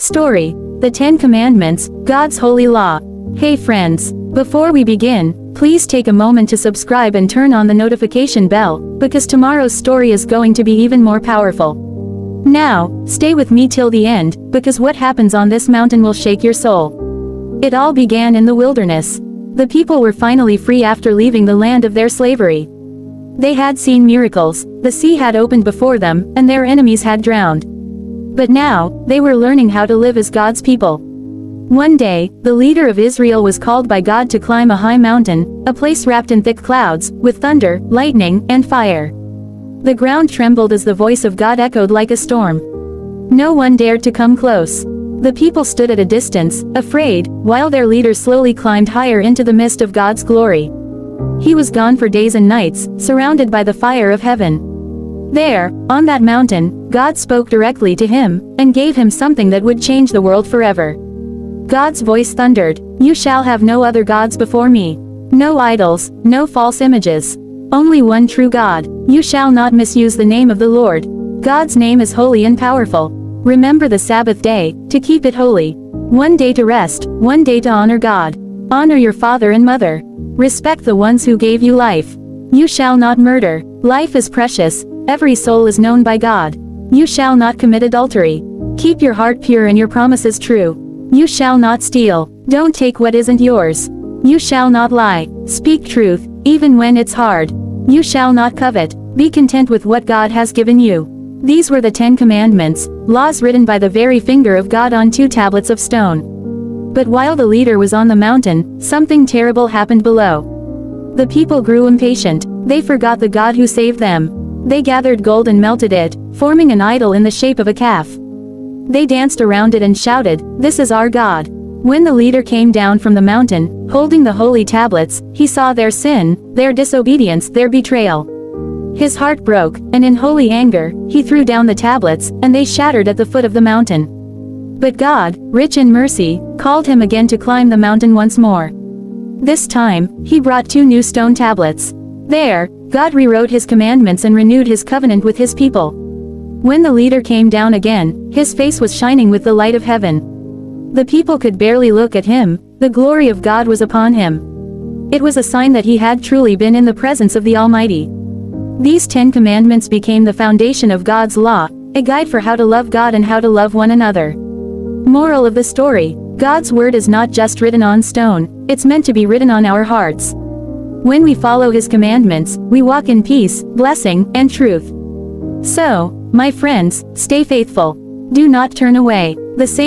Story: The 10 Commandments, God's Holy Law. Hey friends, before we begin, please take a moment to subscribe and turn on the notification bell, because tomorrow's story is going to be even more powerful. Now, stay with me till the end, because what happens on this mountain will shake your soul. It all began in the wilderness. The people were finally free after leaving the land of their slavery. They had seen miracles, the sea had opened before them, and their enemies had drowned. But now, they were learning how to live as God's people. One day, the leader of Israel was called by God to climb a high mountain, a place wrapped in thick clouds, with thunder, lightning, and fire. The ground trembled as the voice of God echoed like a storm. No one dared to come close. The people stood at a distance, afraid, while their leader slowly climbed higher into the mist of God's glory. He was gone for days and nights, surrounded by the fire of heaven. There, on that mountain, God spoke directly to him, and gave him something that would change the world forever. God's voice thundered, "You shall have no other gods before me. No idols, no false images. Only one true God. You shall not misuse the name of the Lord. God's name is holy and powerful. Remember the Sabbath day, to keep it holy. One day to rest, one day to honor God. Honor your father and mother. Respect the ones who gave you life. You shall not murder. Life is precious. Every soul is known by God. You shall not commit adultery. Keep your heart pure and your promises true. You shall not steal. Don't take what isn't yours. You shall not lie. Speak truth, even when it's hard. You shall not covet. Be content with what God has given you." These were the 10 Commandments, laws written by the very finger of God on 2 tablets of stone. But while the leader was on the mountain, something terrible happened below. The people grew impatient. They forgot the God who saved them. They gathered gold and melted it, forming an idol in the shape of a calf. They danced around it and shouted, "This is our God." When the leader came down from the mountain, holding the holy tablets, he saw their sin, their disobedience, their betrayal. His heart broke, and in holy anger, he threw down the tablets, and they shattered at the foot of the mountain. But God, rich in mercy, called him again to climb the mountain once more. This time, he brought 2 new stone tablets. There, God rewrote his commandments and renewed his covenant with his people. When the leader came down again, his face was shining with the light of heaven. The people could barely look at him, the glory of God was upon him. It was a sign that he had truly been in the presence of the Almighty. These 10 Commandments became the foundation of God's law, a guide for how to love God and how to love one another. Moral of the story: God's word is not just written on stone, it's meant to be written on our hearts. When we follow his commandments, we walk in peace, blessing, and truth. So, my friends, stay faithful. Do not turn away. The same